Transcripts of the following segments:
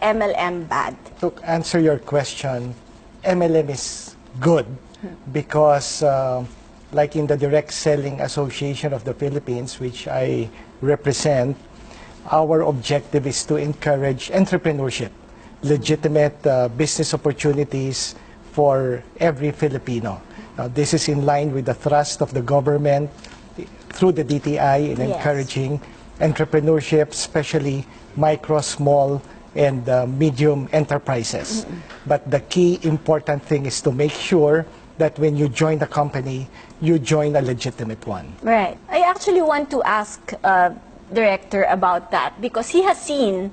MLM bad? To answer your question, MLM is good because like in the Direct Selling Association of the Philippines, which I represent, our objective is to encourage entrepreneurship, legitimate business opportunities for every Filipino. This is in line with the thrust of the government through the DTI in encouraging entrepreneurship, especially micro, small, and medium enterprises. But the key important thing is to make sure that when you join the company, you join a legitimate one. Right. I actually want to ask Director about that because he has seen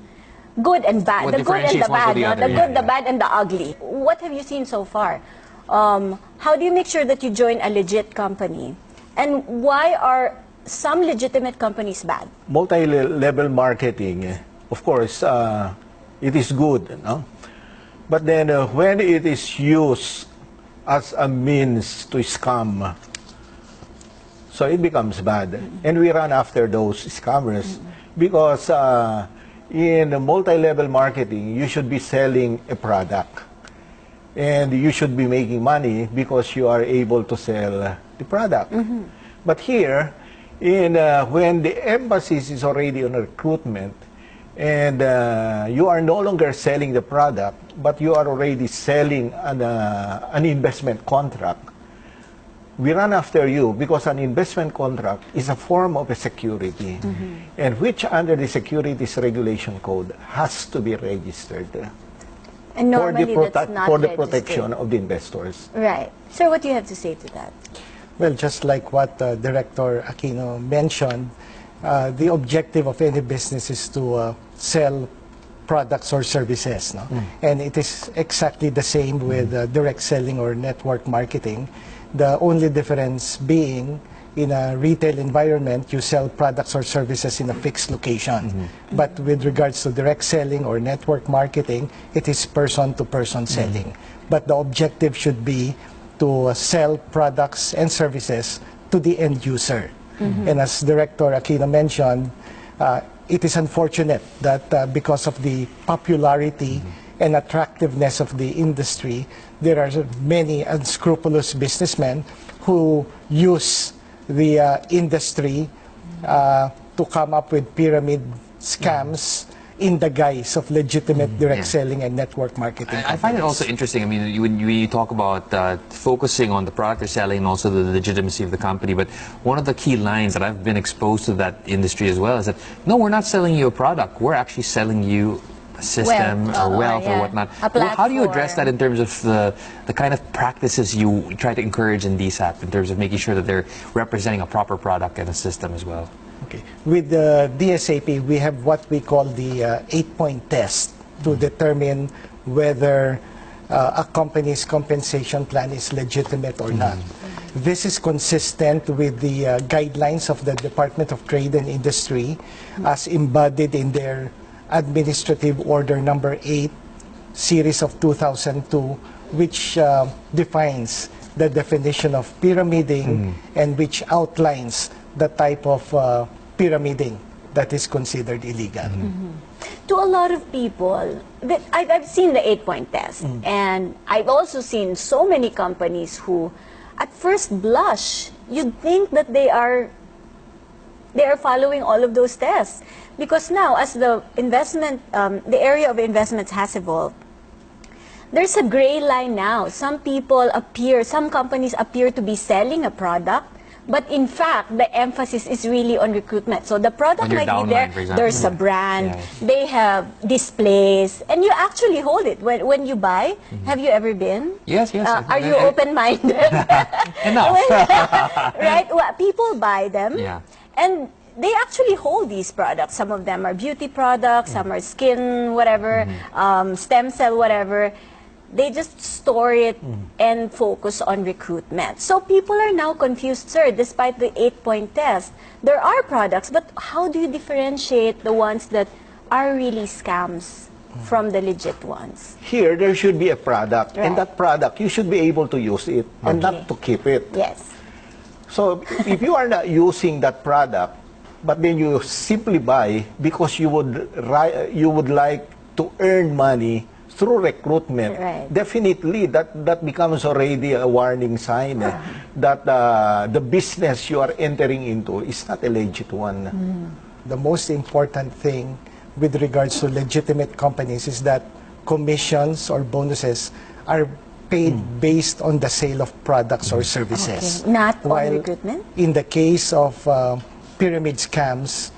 good and bad, the good and the bad, the good, the bad, and the ugly. What have you seen so far? How do you make sure that you join a legit company? And why are some legitimate companies bad? Multi-level marketing, of course, it is good, no? But then when it is used as a means to scam, so it becomes bad. And we run after those scammers because in multi-level marketing, you should be selling a product. And you should be making money because you are able to sell the product. But here, when the emphasis is already on recruitment, and you are no longer selling the product, but you are already selling an investment contract, we run after you because an investment contract is a form of a security, and which under the Securities Regulation Code has to be registered. And normally that's not for the protection of the investors. Right. Sir, what do you have to say to that? Well, just like what Director Aquino mentioned, the objective of any business is to sell products or services. No? And it is exactly the same with direct selling or network marketing. The only difference being in a retail environment, you sell products or services in a fixed location. But with regards to direct selling or network marketing, it is person-to-person selling. But the objective should be to sell products and services to the end user. And as Director Aquino mentioned, it is unfortunate that because of the popularity and attractiveness of the industry, there are many unscrupulous businessmen who use the industry to come up with pyramid scams in the guise of legitimate direct selling and network marketing. I find it also interesting. I mean, when you talk about focusing on the product you're selling and also the legitimacy of the company, but one of the key lines that I've been exposed to that industry as well is that, no, we're not selling you a product. We're actually selling you a system or wealth or whatnot. Well, how do you address that in terms of the kind of practices you try to encourage in DSAP in terms of making sure that they're representing a proper product and a system as well? Okay. With the DSAP, we have what we call the 8-point test to determine whether a company's compensation plan is legitimate or not. This is consistent with the guidelines of the Department of Trade and Industry as embodied in their Administrative Order Number 8, Series of 2002, which defines the definition of pyramiding and which outlines the type of pyramiding that is considered illegal. To a lot of people, I've seen the 8-point test, and I've also seen so many companies who, at first blush, you'd think that they are following all of those tests. Because now, as the the area of investments has evolved, there's a gray line now. Some companies appear to be selling a product, but in fact, the emphasis is really on recruitment. So the product might be there, there's a brand, they have displays, and you actually hold it. When you buy, have you ever been? Yes, yes. Are you open-minded? Enough. Right? Well, people buy them, and they actually hold these products. Some of them are beauty products, some are skin, whatever, stem cell, whatever. They just store it and focus on recruitment. So people are now confused, sir, despite the 8-point test. There are products, but how do you differentiate the ones that are really scams from the legit ones? Here, there should be a product, and that product, you should be able to use it and not to keep it. Yes. So if you are not using that product, but then you simply buy because you would like to earn money through recruitment, Right. definitely that becomes already a warning sign that the business you are entering into is not a legit one. The most important thing with regards to legitimate companies is that commissions or bonuses are paid based on the sale of products or services. Okay. Not on While recruitment? in the case of pyramid scams,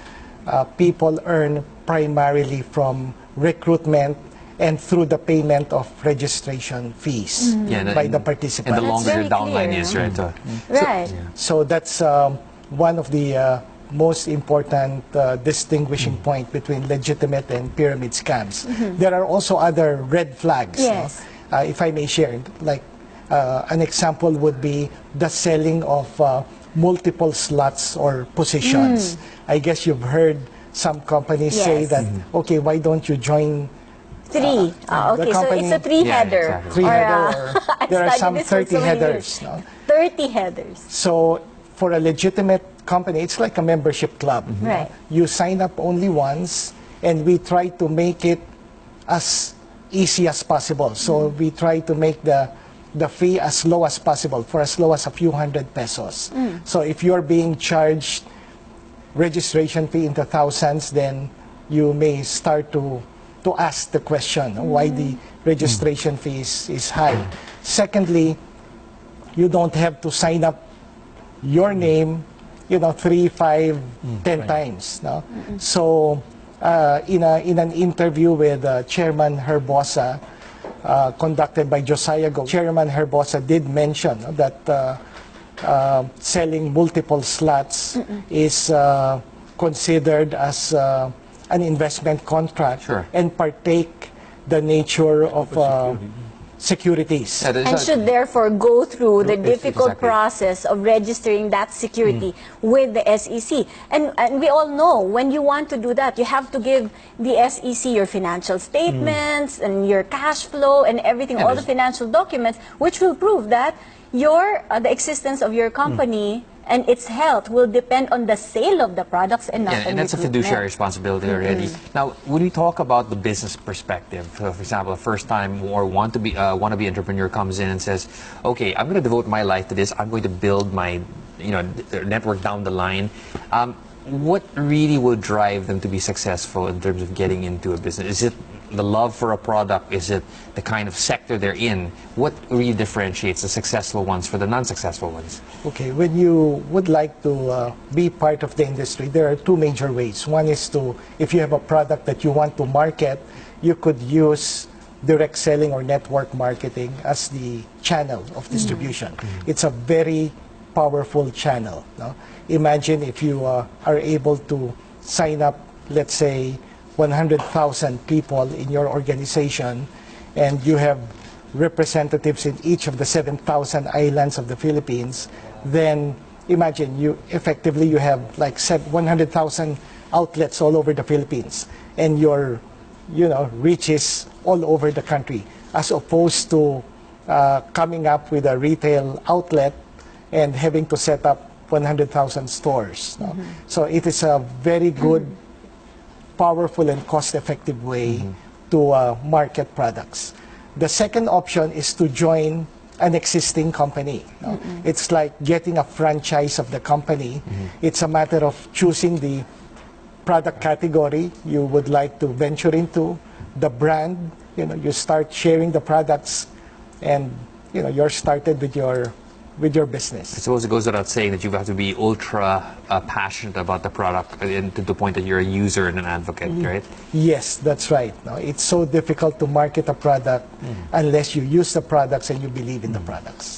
people earn primarily from recruitment and through the payment of registration fees by the participants. And the longer very your downline clear. is, right? Right. So that's one of the most important distinguishing point between legitimate and pyramid scams. There are also other red flags. Yes. If I may share, like an example would be the selling of multiple slots or positions. I guess you've heard some companies say Yes. that, okay, why don't you join Three. Okay, so it's a three-header. exactly. three-header, or I've there are studied some this for 30 so many headers. years. No? 30 headers. So for a legitimate company, it's like a membership club. Right. You sign up only once, and we try to make it as easy as possible. So we try to make the fee as low as possible, for as low as a few hundred pesos. So if you're being charged registration fee into thousands, then you may start to ask the question why the registration fee is high. Secondly, you don't have to sign up your name, 3, 5, 10 times. No? So in an interview with Chairman Herbosa, conducted by Josiah Go, Chairman Herbosa did mention that selling multiple slots is considered as an investment contract and partake the nature of securities. And should therefore go through the difficult process of registering that security with the SEC. And we all know when you want to do that, you have to give the SEC your financial statements and your cash flow and everything, all the financial documents, which will prove that the existence of your company and its health will depend on the sale of the products and not on and that's a recruitment. fiduciary responsibility already. Now, when we talk about the business perspective, for example, a first-time or want-to-be entrepreneur comes in and says, "Okay, I'm going to devote my life to this. I'm going to build my, network down the line." What really will drive them to be successful in terms of getting into a business? Is it the love for a product? Is it the kind of sector they're in? What really differentiates the successful ones for the non-successful ones? Okay, when you would like to be part of the industry, there are two major ways. One is if you have a product that you want to market, you could use direct selling or network marketing as the channel of distribution. It's a very powerful channel. No? Imagine if you are able to sign up, let's say, 100,000 people in your organization, and you have representatives in each of the 7,000 islands of the Philippines, then imagine you have like 100,000 outlets all over the Philippines, and your reach is all over the country, as opposed to coming up with a retail outlet and having to set up 100,000 stores. No? So it is a very good, powerful and cost-effective way to market products. The second option is to join an existing company. No? It's like getting a franchise of the company. It's a matter of choosing the product category you would like to venture into, the brand. You start sharing the products, and you're started with your business. I suppose it goes without saying that you have to be ultra passionate about the product and to the point that you're a user and an advocate, right? Yes, that's right. No, it's so difficult to market a product unless you use the products and you believe in the products.